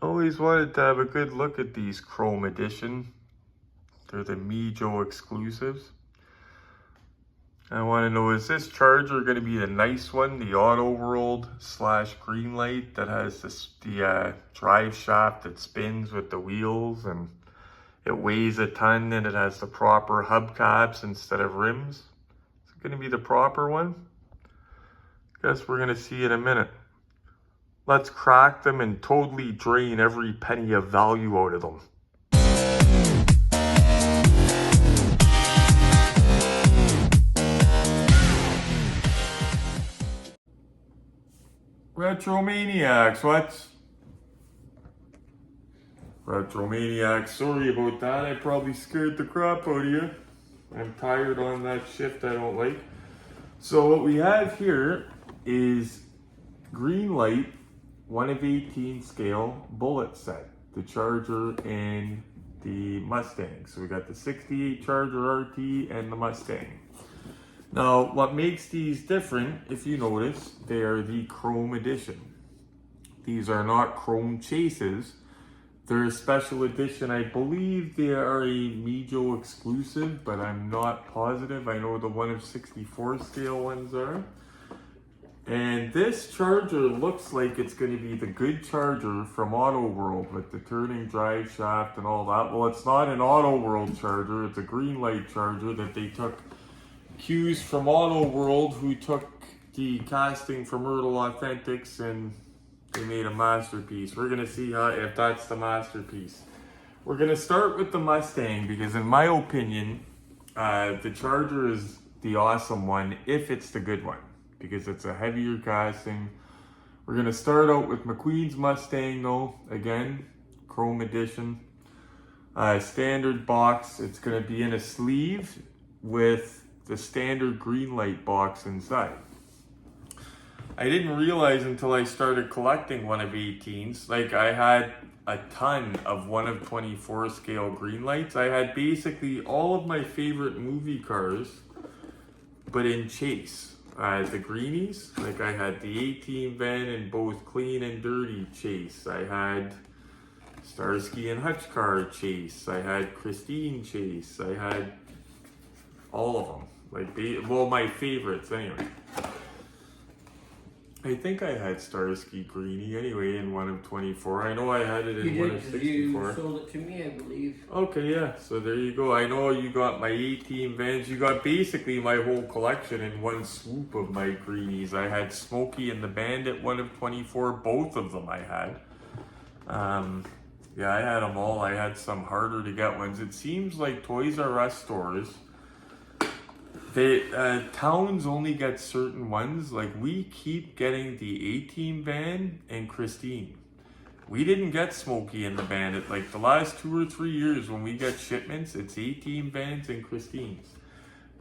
Always wanted to have a good look at these Chrome Edition. They're the Mijo Exclusives. I want to know, is this charger going to be the nice one, the Auto World / Greenlight that has the drive shaft that spins with the wheels and it weighs a ton and it has the proper hubcaps instead of rims? Is it going to be the proper one? Guess we're going to see in a minute. Let's crack them and totally drain every penny of value out of them. Retro Maniacs, what? Retro Maniacs, sorry about that. I probably scared the crap out of you. I'm tired on that shift I don't like. So what we have here is Greenlight 1 of 18 scale Bullitt set. The Charger and the Mustang. So we got the 68 Charger RT and the Mustang. Now, what makes these different, if you notice, they are the Chrome Edition. These are not Chrome Chases. They're a special edition. I believe they are a Mijo Exclusive, but I'm not positive. I know the 1 of 64 scale ones are. And this charger looks like it's going to be the good charger from Auto World with the turning drive shaft and all that. Well, it's not an Auto World charger. It's a Greenlight charger that they took cues from Auto World, who took the casting from Myrtle Authentics, and they made a masterpiece. We're gonna see if that's the masterpiece. We're gonna start with the Mustang because, in my opinion, the Charger is the awesome one if it's the good one because it's a heavier casting. We're gonna start out with McQueen's Mustang though. Again, Chrome Edition, standard box. It's gonna be in a sleeve with the standard Greenlight box inside. I didn't realize until I started collecting 1 of 18s, like I had a ton of 1 of 24 scale Greenlights. I had basically all of my favorite movie cars, but in chase. The greenies, like I had the 18 van in both clean and dirty chase. I had Starsky and Hutch car chase. I had Christine chase. I had all of them. Well, my favorites anyway. I think I had Starsky Greenie anyway in 1 of 24. I know I had it in 1 of 64. You sold it to me, I believe. Okay, yeah. So there you go. I know you got my 18 vans. You got basically my whole collection in one swoop of my greenies. I had Smokey and the Bandit 1 of 24. Both of them I had. Yeah, I had them all. I had some harder to get ones. It seems like Toys R Us stores, towns only get certain ones. Like we keep getting the 18 van and Christine. We didn't get Smokey and the Bandit. Like the last 2 or 3 years when we get shipments, it's 18 vans and Christines.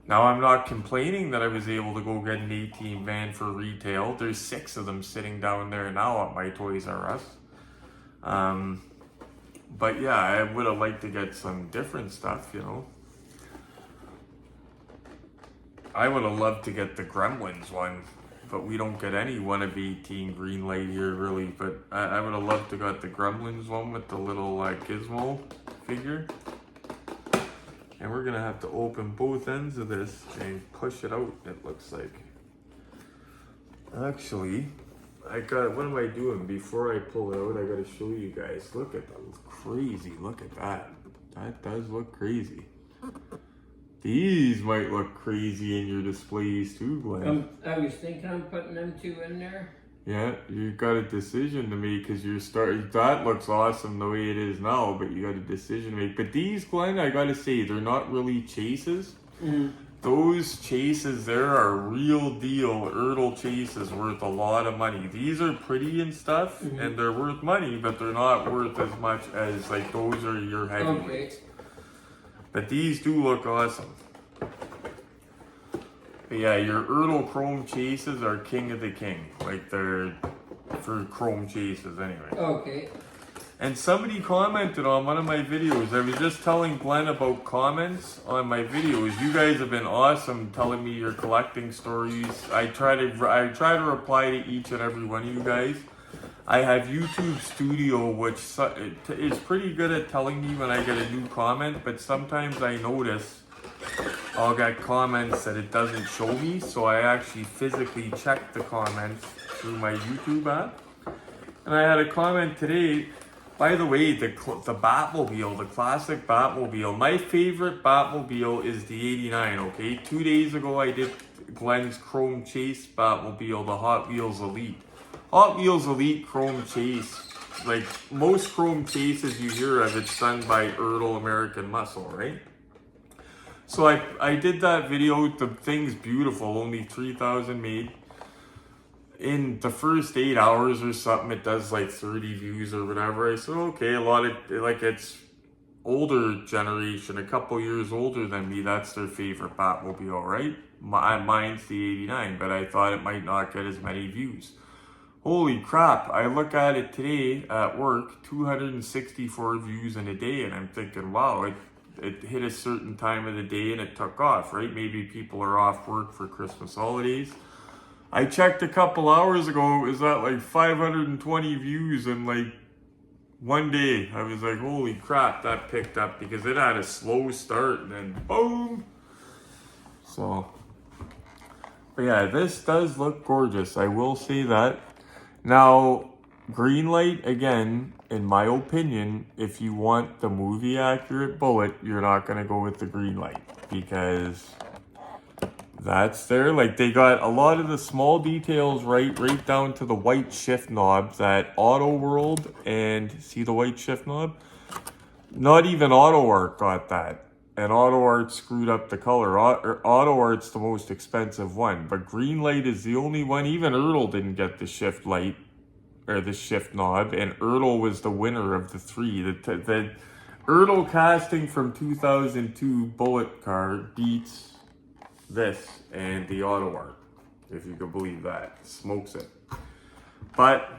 Now I'm not complaining that I was able to go get an 18 van for retail. There's 6 of them sitting down there now at my Toys R Us. But yeah, I would have liked to get some different stuff, you know. I would have loved to get the Gremlins one, but we don't get any 1 of 18 Greenlight here really. But I would have loved to got the Gremlins one with the little Gizmo figure. And we're gonna have to open both ends of this and push it out, it looks like. Actually, what am I doing? Before I pull it out, I gotta show you guys. Look at that, crazy, look at that. That does look crazy. These might look crazy in your displays too, Glenn. I was thinking of putting them 2 in there. Yeah, you got a decision to make because that looks awesome the way it is now, but you got a decision to make. But these, Glenn, I gotta say, they're not really chases. Mm-hmm. Those chases there are real deal Ertl chases worth a lot of money. These are pretty and stuff, mm-hmm, and they're worth money, but they're not worth as much as like those are your heavyweights. Okay. But these do look awesome. But yeah, your Ertl Chrome chases are king of the king. Like they're for Chrome chases anyway. Okay. And somebody commented on one of my videos. I was just telling Glenn about comments on my videos. You guys have been awesome telling me your collecting stories. I try to reply to each and every one of you guys. I have YouTube Studio, which is pretty good at telling me when I get a new comment, but sometimes I notice I'll get comments that it doesn't show me, so I actually physically check the comments through my YouTube app. And I had a comment today. By the way, the Batmobile, the classic Batmobile, my favorite Batmobile is the 89, okay? 2 days ago I did Glenn's Chrome Chase Batmobile, the Hot Wheels Elite. Hot Wheels Elite Chrome Chase, like most Chrome Chases you hear of, it's done by Ertl American Muscle, right? So I did that video. The thing's beautiful, only 3,000 made. In the first 8 hours or something, it does like 30 views or whatever. I said, okay, a lot of, like, it's older generation, a couple years older than me, that's their favorite Batmobile, right? Mine's the 89, but I thought it might not get as many views. Holy crap, I look at it today at work, 264 views in a day, and I'm thinking, wow, it hit a certain time of the day and it took off, right? Maybe people are off work for Christmas holidays. I checked a couple hours ago, it was at like 520 views in like one day. I was like, holy crap, that picked up because it had a slow start and then boom. So, but yeah, this does look gorgeous. I will say that. Now, Greenlight, again, in my opinion, if you want the movie accurate Bullitt, you're not going to go with the Greenlight because that's there. Like, they got a lot of the small details right down to the white shift knobs at Auto World. And see the white shift knob? Not even Auto Art got that. And Auto Art screwed up the color. Auto Art's the most expensive one. But Greenlight is the only one. Even Ertl didn't get the shift light. Or the shift knob. And Ertl was the winner of the three. The Ertl casting from 2002 Bullitt car beats this and the Auto Art, if you can believe that. Smokes it. But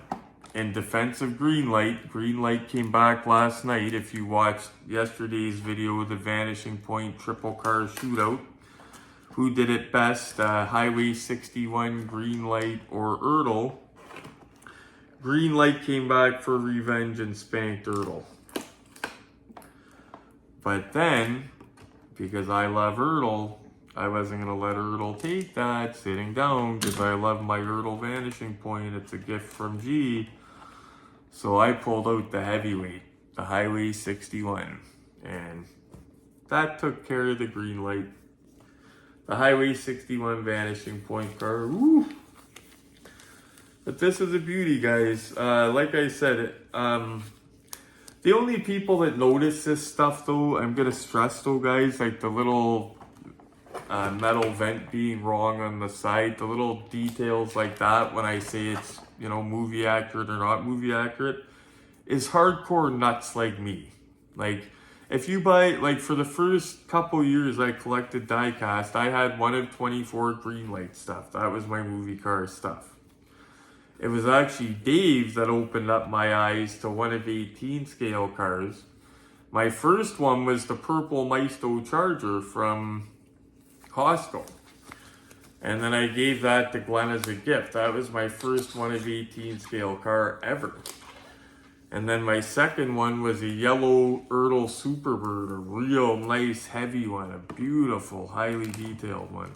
in defense of Greenlight came back last night. If you watched yesterday's video of the Vanishing Point triple car shootout, who did it best, Highway 61, Greenlight, or Ertl? Greenlight came back for revenge and spanked Ertl. But then, because I love Ertl, I wasn't going to let Ertl take that sitting down because I love my Ertl Vanishing Point. It's a gift from G. So I pulled out the heavyweight, the Highway 61. And that took care of the Greenlight. The Highway 61 Vanishing Point car. Woo! But this is a beauty, guys. Like I said, the only people that notice this stuff, though, I'm going to stress, though, guys, like the little metal vent being wrong on the side, the little details like that when I say it's, you know, movie accurate or not movie accurate, is hardcore nuts like me. Like, if you buy, like, for the first couple years I collected diecast, I had one of 24 Greenlight stuff. That was my movie car stuff. It was actually Dave that opened up my eyes to one of 18 scale cars. My first one was the purple Maisto Charger from Costco. And then I gave that to Glenn as a gift. That was my first one of 18 scale car ever. And then my second one was a yellow Ertl Superbird, a real nice heavy one, a beautiful, highly detailed one.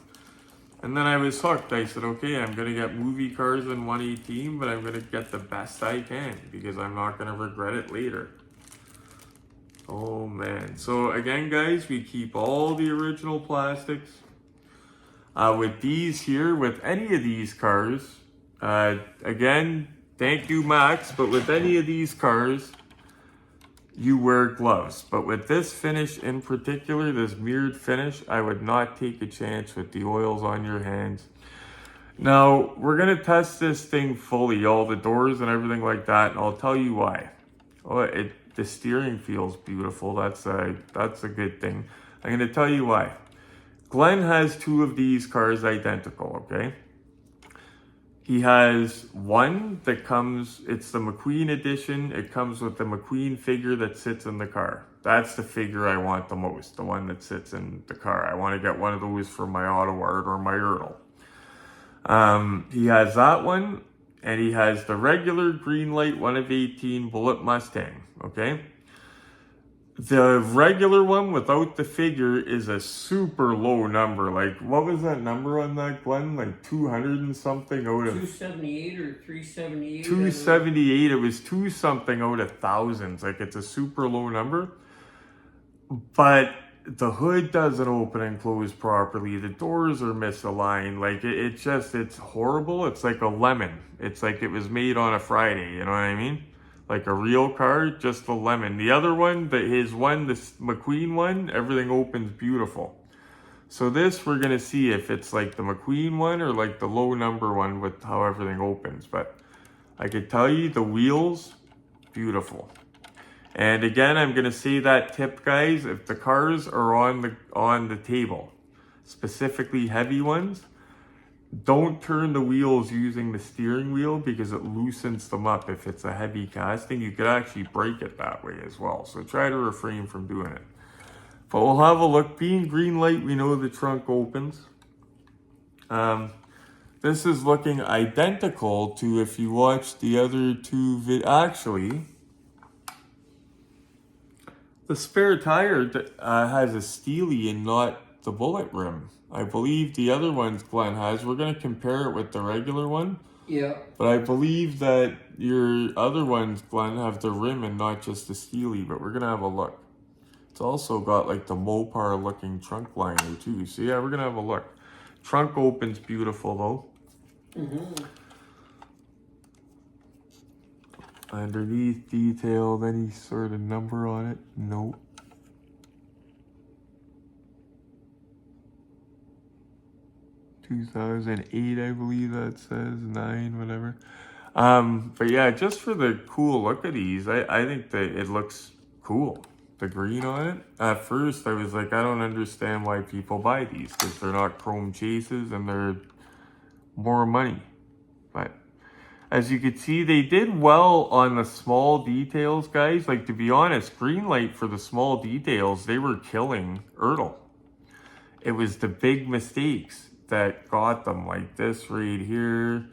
And then I was hooked. I said, okay, I'm going to get movie cars in 118, but I'm going to get the best I can because I'm not going to regret it later. Oh man. So again, guys, we keep all the original plastics. With these here, with any of these cars, again, thank you, Max, but with any of these cars, you wear gloves. But with this finish in particular, this mirrored finish, I would not take a chance with the oils on your hands. Now, we're going to test this thing fully, all the doors and everything like that, and I'll tell you why. Oh, the steering feels beautiful. That's a good thing. I'm going to tell you why. Glenn has two of these cars identical, okay? He has one that comes, it's the McQueen edition. It comes with the McQueen figure that sits in the car. That's the figure I want the most, the one that sits in the car. I want to get one of those for my Auto Art or my Ertl. He has that one, and he has the regular Greenlight 1 of 18 Bullitt Mustang, okay? The regular one without the figure is a super low number. Like, what was that number on that, Glenn? Like 200 and something out of... 278 or 378? 278. It was 2 something out of thousands. Like, it's a super low number. But the hood doesn't open and close properly. The doors are misaligned. Like, it's horrible. It's like a lemon. It's like it was made on a Friday, you know what I mean? Like a real car, just a lemon. The other one, this McQueen one, everything opens beautiful. So this, we're gonna see if it's like the McQueen one or like the low number one with how everything opens. But I could tell you the wheels, beautiful. And again, I'm gonna say that tip, guys, if the cars are on the table, specifically heavy ones, don't turn the wheels using the steering wheel because it loosens them up. If it's a heavy casting, you could actually break it that way as well. So try to refrain from doing it. But we'll have a look. Being Greenlight, we know the trunk opens. This is looking identical to if you watch the other two actually, the spare tire has a steely and not the Bullitt rim. I believe the other ones Glenn has. We're going to compare it with the regular one. Yeah. But I believe that your other ones, Glenn, have the rim and not just the steely. But we're going to have a look. It's also got like the Mopar looking trunk liner too. So yeah, we're going to have a look. Trunk opens beautiful though. Mm-hmm. Underneath detailed, any sort of number on it? Nope. "2008, I believe that says, 9, whatever. But yeah, just for the cool look of these, I think that it looks cool. The green on it. At first, I was like, I don't understand why people buy these because they're not chrome chases and they're more money. But as you can see, they did well on the small details, guys. Like, to be honest, Greenlight for the small details, they were killing Ertl. It was the big mistakes that got them, like this right here.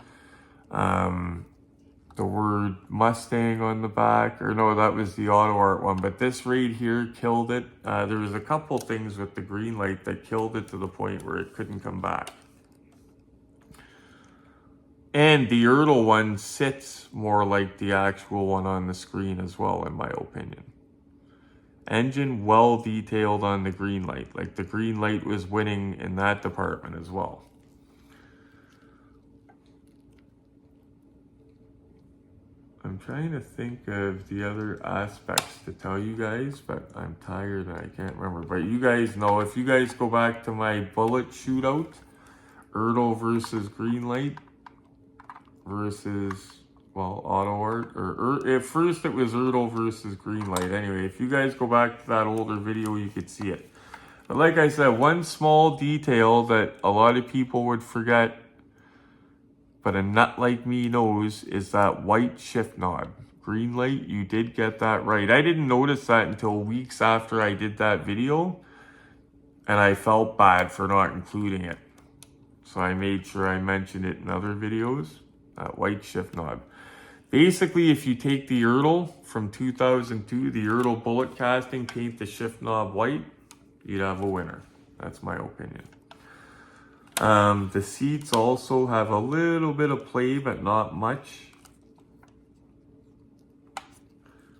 The word Mustang on the back, or no, that was the auto art one, but this right here killed it. There was a couple things with the Greenlight that killed it to the point where it couldn't come back. And the Ertl one sits more like the actual one on the screen as well, in my opinion. Engine well detailed on the Greenlight. Like the Greenlight was winning in that department as well. I'm trying to think of the other aspects to tell you guys, but I'm tired and I can't remember. But you guys know, if you guys go back to my Bullitt shootout, Ertl versus Greenlight versus, well, auto art, or at first it was Ertl versus Greenlight. Anyway, if you guys go back to that older video, you could see it. But like I said, one small detail that a lot of people would forget, but a nut like me knows, is that white shift knob. Greenlight, you did get that right. I didn't notice that until weeks after I did that video, and I felt bad for not including it. So I made sure I mentioned it in other videos, that white shift knob. Basically, if you take the Ertl from 2002, the Ertl Bullitt casting, paint the shift knob white, you'd have a winner. That's my opinion. The seats also have a little bit of play, but not much.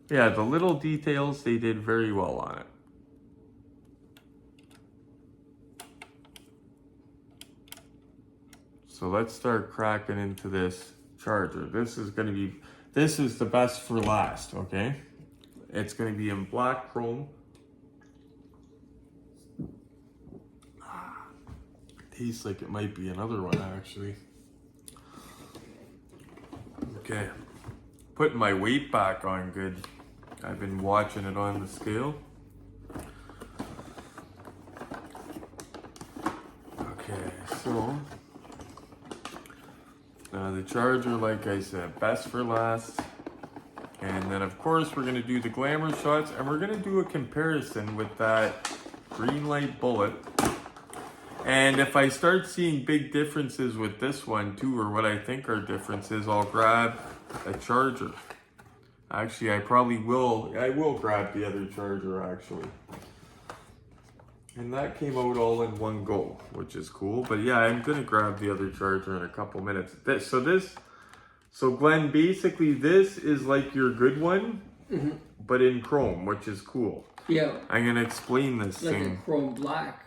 Yeah, the little details, they did very well on it. So let's start cracking into this Charger. This is the best for last, okay? It's going to be in black chrome. Tastes like it might be another one, actually. Okay. Putting my weight back on good. I've been watching it on the scale. Okay, so the Charger, like I said, best for last. And then of course we're going to do the glamour shots, and we're going to do a comparison with that Greenlight Bullitt And if I start seeing big differences with this one too, or what I think are differences, I'll grab a charger. Actually, I probably will. I will grab the other charger actually. And that came out all in one go, which is cool. But yeah, I'm gonna grab the other charger in a couple minutes. So Glenn, basically this is like your good one, but in chrome, which is cool. Yeah. I'm gonna explain this Like thing. a chrome black.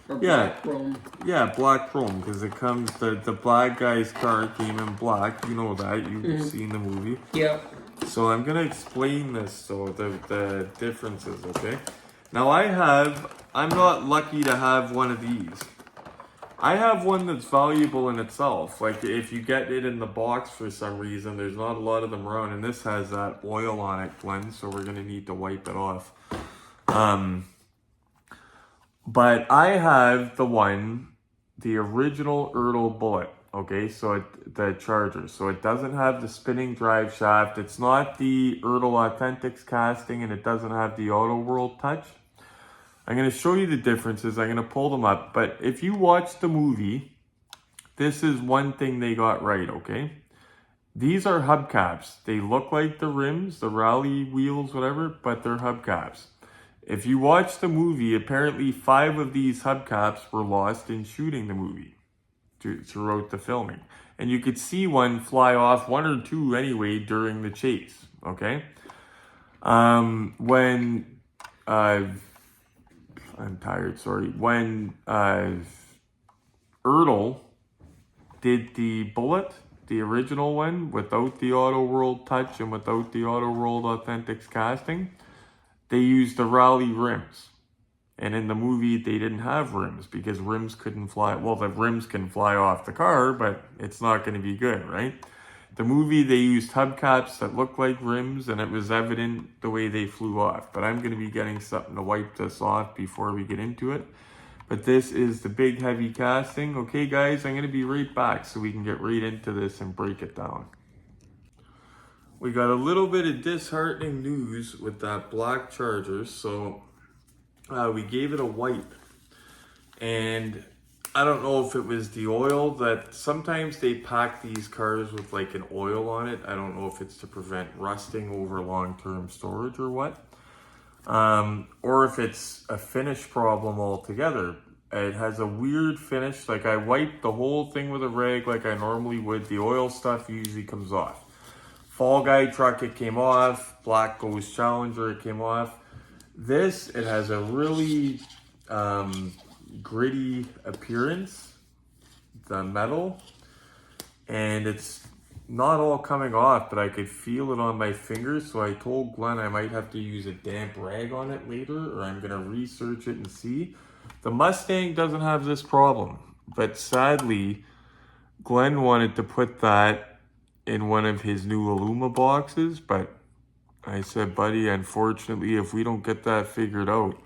Or Yeah. black chrome. Yeah, black chrome, because it comes, the black guy's car came in black. You know that, you've seen the movie. Yeah. So I'm gonna explain this, so the differences, okay? Now I'm not lucky to have one of these. I have one that's valuable in itself. Like if you get it in the box for some reason, there's not a lot of them around, and this has that oil on it, Glenn, so we're gonna need to wipe it off. But I have the original Bullitt, okay, so the charger. So it doesn't have the spinning drive shaft. It's not the Authentics casting, and it doesn't have the Auto World touch. I'm going to show you the differences. I'm going to pull them up. But if you watch the movie, this is one thing they got right, okay? These are hubcaps. They look like the rims, the rally wheels, whatever, but they're hubcaps. If you watch the movie, apparently 5 of these hubcaps were lost in shooting the movie throughout the filming. And you could see one fly off, 1 or 2 anyway, during the chase, okay? When Ertl did the Bullitt, the original one, without the Auto World touch and without the Auto World Authentics casting, they used the rally rims. And in the movie, they didn't have rims because rims couldn't fly. Well, the rims can fly off the car, but it's not going to be good, right? The movie, they used hubcaps that looked like rims, and it was evident the way they flew off. But I'm going to be getting something to wipe this off before we get into it. But this is the big heavy casting. Okay, guys, I'm going to be right back so we can get right into this and break it down. We got a little bit of disheartening news with that black charger. So we gave it a wipe. And I don't know if it was the oil that sometimes they pack these cars with like an oil on it. I don't know if it's to prevent rusting over long-term storage or what. Or if it's a finish problem altogether. It has a weird finish. Like I wiped the whole thing with a rag like I normally would. The oil stuff usually comes off. Fall Guy truck, it came off. Black Ghost Challenger, it came off. This, it has a really gritty appearance, the metal, and it's not all coming off, but I could feel it on my fingers, so I told Glenn I might have to use a damp rag on it later, or I'm going to research it and see. The Mustang doesn't have this problem, but sadly, Glenn wanted to put that in one of his new Illuma boxes, but I said, buddy, unfortunately, if we don't get that figured out,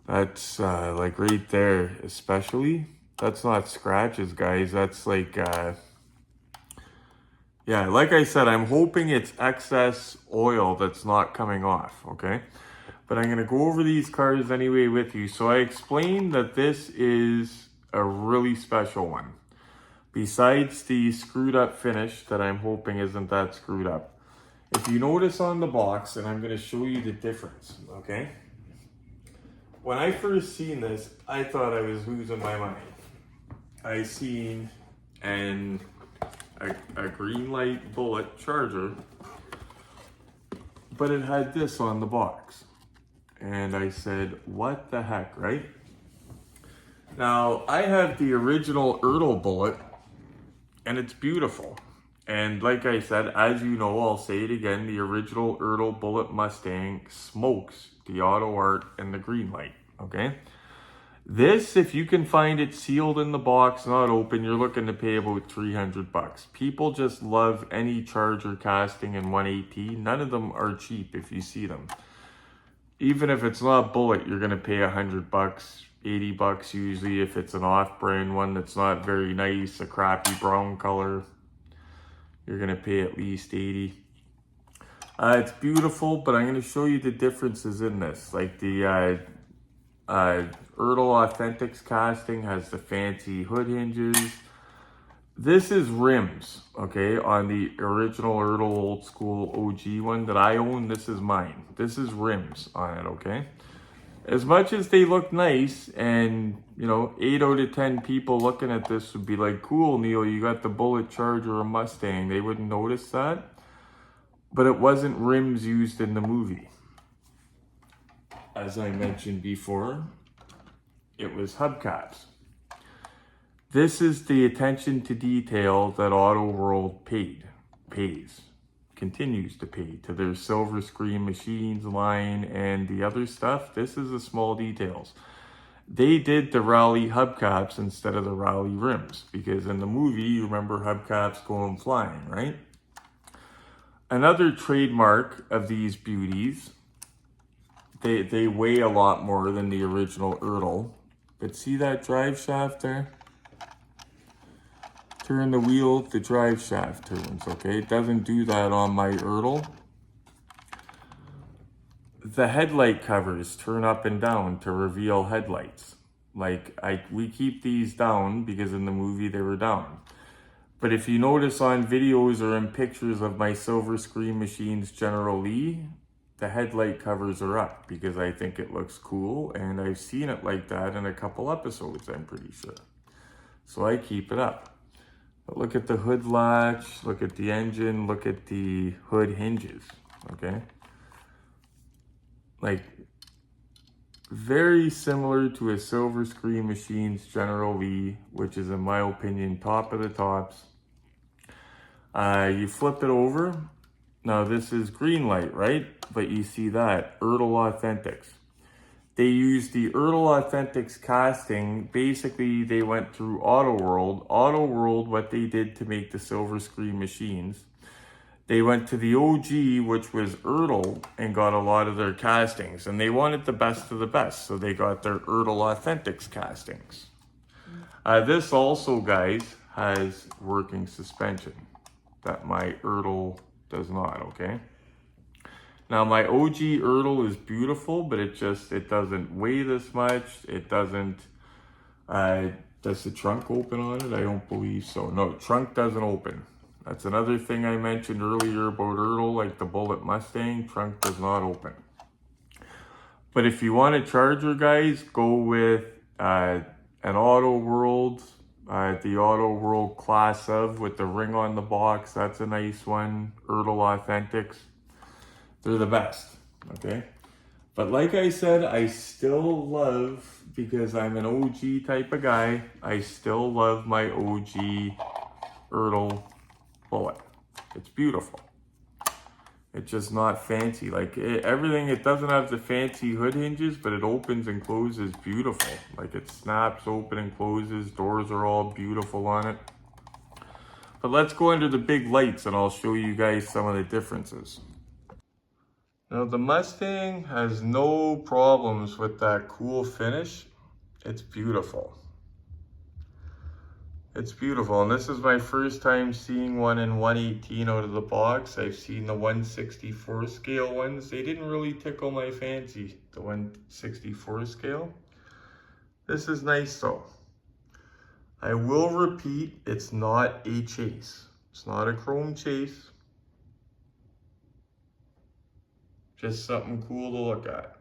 that's like right there, especially, that's not scratches, guys. That's like, yeah, like I said, I'm hoping it's excess oil that's not coming off, okay? But I'm going to go over these cars anyway with you. So I explained that this is a really special one. Besides the screwed up finish that I'm hoping isn't that screwed up. If you notice on the box, and I'm going to show you the difference, okay? When I first seen this, I thought I was losing my mind. I seen a Greenlight Bullitt charger, but it had this on the box. And I said, what the heck, right? Now, I have the original Bullitt, and it's beautiful. And like I said, as you know, I'll say it again, the original Bullitt Mustang smokes the auto art and the Greenlight, okay? This, if you can find it sealed in the box, not open, you're looking to pay about $300. People just love any charger casting in 180. None of them are cheap if you see them. Even if it's not Bullitt, you're gonna pay $100, $80 usually if it's an off-brand one that's not very nice, a crappy brown color. You're gonna pay at least $80. It's beautiful, but I'm gonna show you the differences in this. Like the Ertl Authentics casting has the fancy hood hinges. This is rims, okay, on the original Ertl old school OG one that I own. This is mine. This is rims on it, okay? As much as they look nice, and you know, 8 out of 10 people looking at this would be like, cool, Neil, you got the Bullitt Charger or Mustang. They wouldn't notice that. But it wasn't rims used in the movie. As I mentioned before, it was hubcaps. This is the attention to detail that Auto World continues to pay to their silver screen machines line and the other stuff. This is the small details. They did the rally hubcaps instead of the rally rims because in the movie, you remember hubcaps going flying, right? Another trademark of these beauties, they weigh a lot more than the original Ertl, but see that drive shaft there? Turn the wheel, the drive shaft turns, okay? It doesn't do that on my Ertl. The headlight covers turn up and down to reveal headlights. Like, we keep these down because in the movie they were down. But if you notice on videos or in pictures of my silver screen machines General Lee, the headlight covers are up because I think it looks cool, and I've seen it like that in a couple episodes, I'm pretty sure. So I keep it up. But look at the hood latch, look at the engine, look at the hood hinges, okay? Like, very similar to a silver screen machines General Lee, which is in my opinion top of the tops. You flip it over. Now this is Greenlight, right? But you see that, Ertl Authentics. They used the Ertl Authentics casting. Basically, they went through Auto World. Auto World, what they did to make the silver screen machines, they went to the OG, which was Ertl, and got a lot of their castings. And they wanted the best of the best, so they got their Ertl Authentics castings. This also, guys, has working suspension that my Ertl does not, okay? Now my OG Ertl is beautiful, but it doesn't weigh this much. It doesn't, does the trunk open on it? I don't believe so. No, trunk doesn't open. That's another thing I mentioned earlier about Ertl, like the Bullitt Mustang, trunk does not open. But if you want a charger, guys, go with an Auto World, the Auto World class of with the ring on the box. That's a nice one. Ertl Authentics. They're the best, okay? But like I said, I still love, because I'm an OG type of guy, I still love my OG Ertl Bullitt. It's beautiful. It's just not fancy. Like everything, it doesn't have the fancy hood hinges, but it opens and closes beautiful. Like it snaps open and closes. Doors are all beautiful on it. But let's go under the big lights and I'll show you guys some of the differences. Now the Mustang has no problems with that cool finish. It's beautiful. It's beautiful, and this is my first time seeing one in 118 out of the box. I've seen the 164 scale ones. They didn't really tickle my fancy, the 164 scale. This is nice though. I will repeat, it's not a chase. It's not a chrome chase. Just something cool to look at.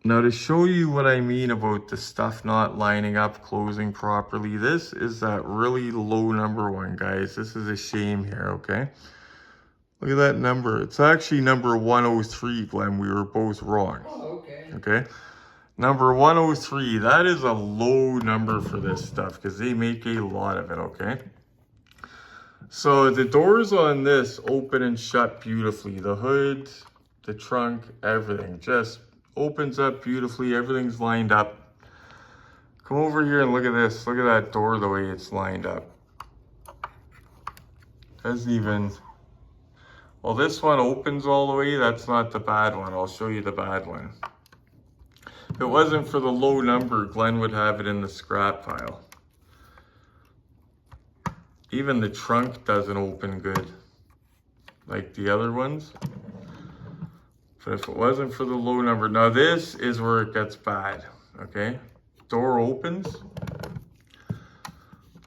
Now to show you what I mean about the stuff not lining up, closing properly, this is that really low number one, guys. This is a shame here, okay? Look at that number. It's actually number 103, Glenn. We were both wrong. Oh, okay. Okay? Number 103, that is a low number for this stuff because they make a lot of it, okay? So the doors on this open and shut beautifully. The hood, the trunk, everything just opens up beautifully. Everything's lined up. Come over here and look at this. Look at that door, the way it's lined up. Doesn't even, well, this one opens all the way. That's not the bad one. I'll show you the bad one. If it wasn't for the low number, Glenn would have it in the scrap pile. Even the trunk doesn't open good like the other ones. But if it wasn't for the low number, now this is where it gets bad, okay? Door opens.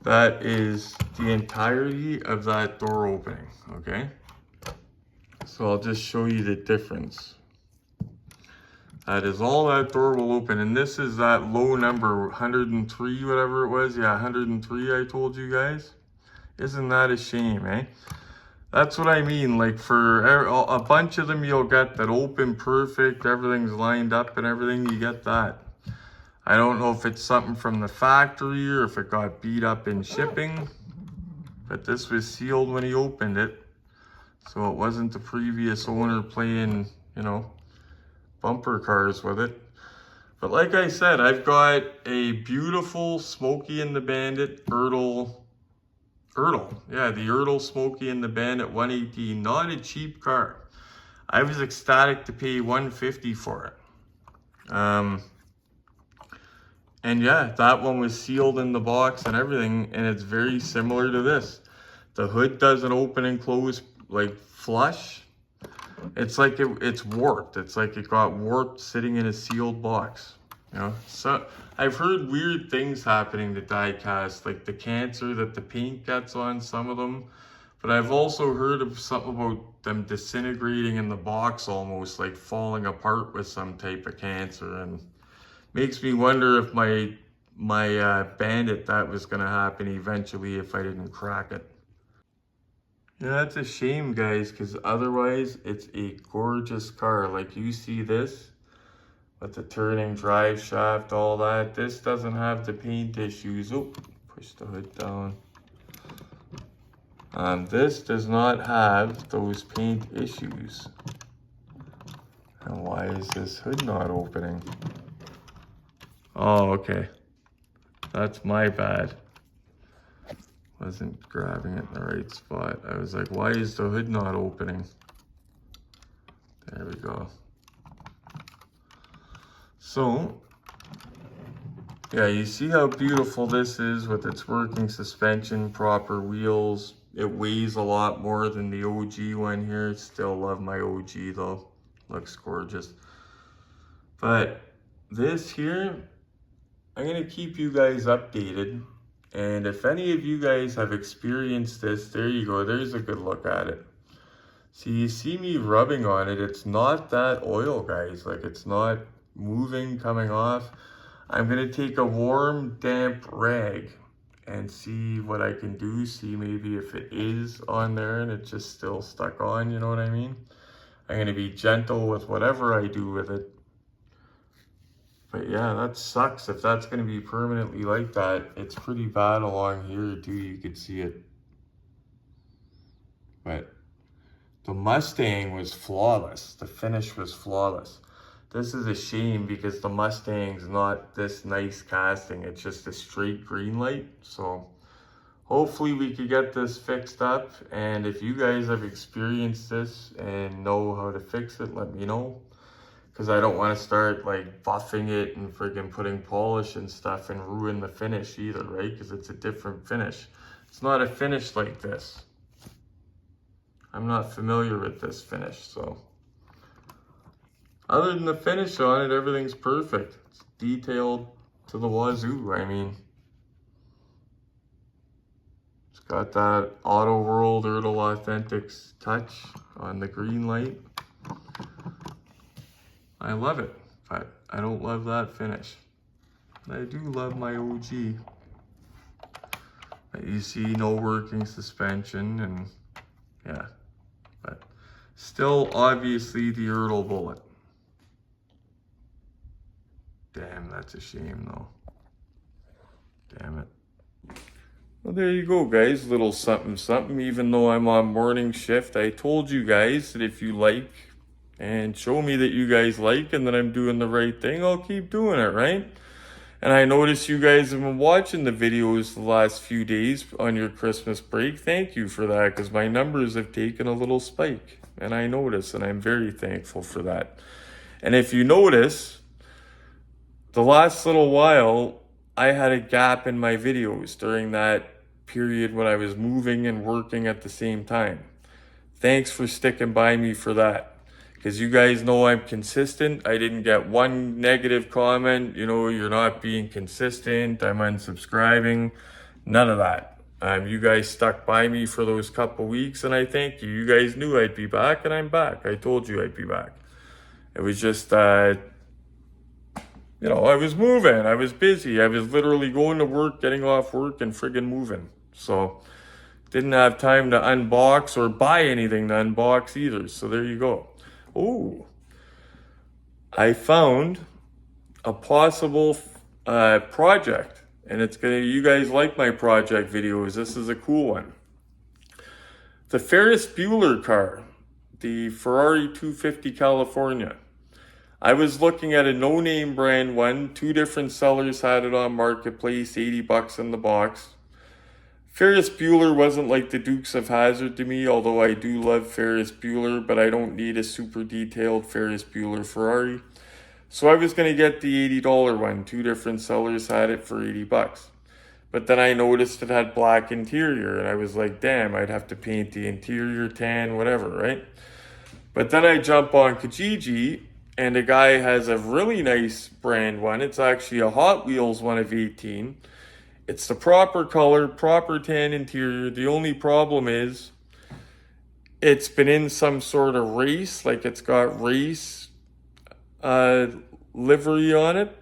That is the entirety of that door opening, okay? So I'll just show you the difference. That is all that door will open, and this is that low number, 103, whatever it was. Yeah, 103 I told you guys. Isn't that a shame, eh? That's what I mean, like for a bunch of them you'll get that open perfect, everything's lined up and everything, you get that. I don't know if it's something from the factory or if it got beat up in shipping, but this was sealed when he opened it. So it wasn't the previous owner playing, you know, bumper cars with it. But like I said, I've got a beautiful Smokey and the Bandit Ertl, yeah, the Ertl Smokey and the Bandit 118, not a cheap car. I was ecstatic to pay $150 for it. And yeah, that one was sealed in the box and everything, and it's very similar to this. The hood doesn't open and close like flush. It's like it's warped. It's like it got warped sitting in a sealed box. You know, so I've heard weird things happening to die cast, like the cancer that the paint gets on some of them. But I've also heard of something about them disintegrating in the box, almost like falling apart with some type of cancer, and makes me wonder if my Bandit, that was gonna happen eventually if I didn't crack it. Yeah, that's a shame, guys, because otherwise it's a gorgeous car. Like you see this with the turning drive shaft, all that. This doesn't have the paint issues. Oh, push the hood down. This does not have those paint issues. And why is this hood not opening? Oh, okay. That's my bad. Wasn't grabbing it in the right spot. I was like, why is the hood not opening? There we go. So, yeah, you see how beautiful this is with its working suspension, proper wheels. It weighs a lot more than the OG one here. Still love my OG though. Looks gorgeous. But this here, I'm gonna keep you guys updated. And if any of you guys have experienced this, there you go, there's a good look at it. So you see me rubbing on it, it's not that oil, guys, like it's not moving, coming off. I'm gonna take a warm, damp rag and see what I can do, see maybe if it is on there and it's just still stuck on, you know what I mean? I'm gonna be gentle with whatever I do with it. But yeah, that sucks if that's going to be permanently like that. It's pretty bad along here too, you could see it. But the Mustang was flawless. The finish was flawless. This is a shame because the Mustang's not this nice casting. It's just a straight Greenlight. So hopefully we could get this fixed up. And if you guys have experienced this and know how to fix it, let me know. Because I don't want to start like buffing it and friggin' putting polish and stuff and ruin the finish either, right? Because it's a different finish. It's not a finish like this. I'm not familiar with this finish, so. Other than the finish on it, everything's perfect. It's detailed to the wazoo, I mean. It's got that Auto World Ertl Authentics touch on the Greenlight. I love it, but I don't love that finish. I do love my OG. But you see no working suspension and yeah, but still obviously the Ertl Bullitt. Damn, that's a shame though. Damn it. Well, there you go, guys. Little something, something. Even though I'm on morning shift, I told you guys that if you like and show me that you guys like and that I'm doing the right thing, I'll keep doing it, right? And I noticed you guys have been watching the videos the last few days on your Christmas break. Thank you for that, because my numbers have taken a little spike. And I noticed, and I'm very thankful for that. And if you notice, the last little while, I had a gap in my videos during that period when I was moving and working at the same time. Thanks for sticking by me for that. because you guys know I'm consistent. I didn't get one negative comment, you know, you're not being consistent, I'm unsubscribing, none of that. You guys stuck by me for those couple weeks, and I thank you. You guys knew I'd be back, and I'm back. I told you I'd be back. It was just, you know, I was moving, I was busy. I was literally going to work, getting off work, and friggin' moving. So, didn't have time to unbox or buy anything to unbox either. So there you go. Oh, I found a possible project, and it's gonna, you guys like my project videos. This is a cool one. The Ferris Bueller car, the Ferrari 250 California. I was looking at a no-name brand one. 2 different sellers had it on Marketplace, 80 bucks in the box. Ferris Bueller wasn't like the Dukes of Hazzard to me, although I do love Ferris Bueller, but I don't need a super detailed Ferris Bueller Ferrari. So I was going to get the $80 one. 2 different sellers had it for 80 bucks. But then I noticed it had black interior, and I was like, damn, I'd have to paint the interior tan, whatever, right? But then I jump on Kijiji, and a guy has a really nice brand one. It's actually a Hot Wheels one of 18. It's the proper color, proper tan interior. The only problem is it's been in some sort of race, like it's got race livery on it.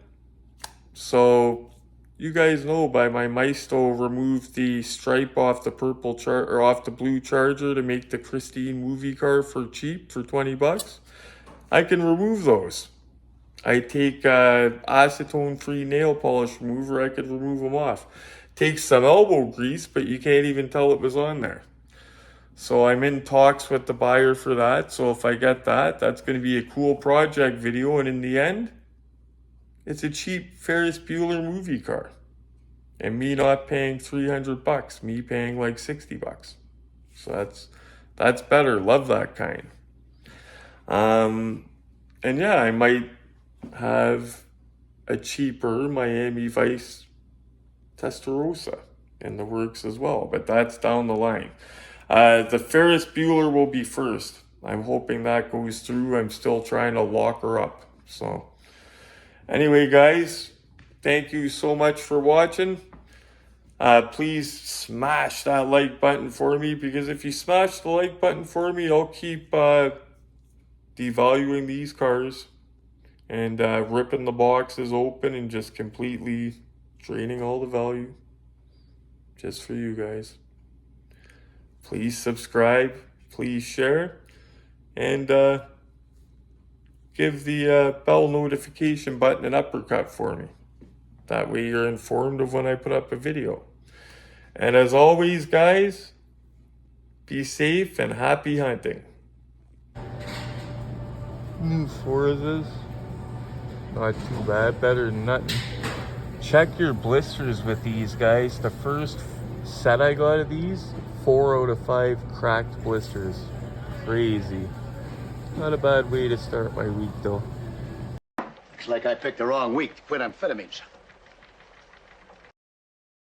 So you guys know by my Maisto removed the stripe off the purple or off the blue Charger to make the Christine movie car for cheap, for 20 bucks. I can remove those. I take acetone-free nail polish remover, I could remove them off. Takes some elbow grease, but you can't even tell it was on there. So I'm in talks with the buyer for that. So if I get that, that's going to be a cool project video. And in the end, it's a cheap Ferris Bueller movie car. And me not paying 300 bucks, me paying like 60 bucks. So that's better. Love that kind. And yeah, I might have a cheaper Miami Vice Testarossa in the works as well, but that's down the line. The Ferris Bueller will be first. I'm hoping that goes through. I'm still trying to lock her up. So anyway, guys, thank you so much for watching. Please smash that like button for me, because if you smash the like button for me, I'll keep devaluing these cars and ripping the boxes open and just completely draining all the value just for you guys. Please subscribe, please share, and give the bell notification button an uppercut for me. That way you're informed of when I put up a video. And as always, guys, be safe and happy hunting. New Forzas, not too bad, better than nothing. Check your blisters with these, guys. The first set I got of these, 4 out of 5 cracked blisters. Crazy. Not a bad way to start my week though. Looks like I picked the wrong week to quit amphetamines.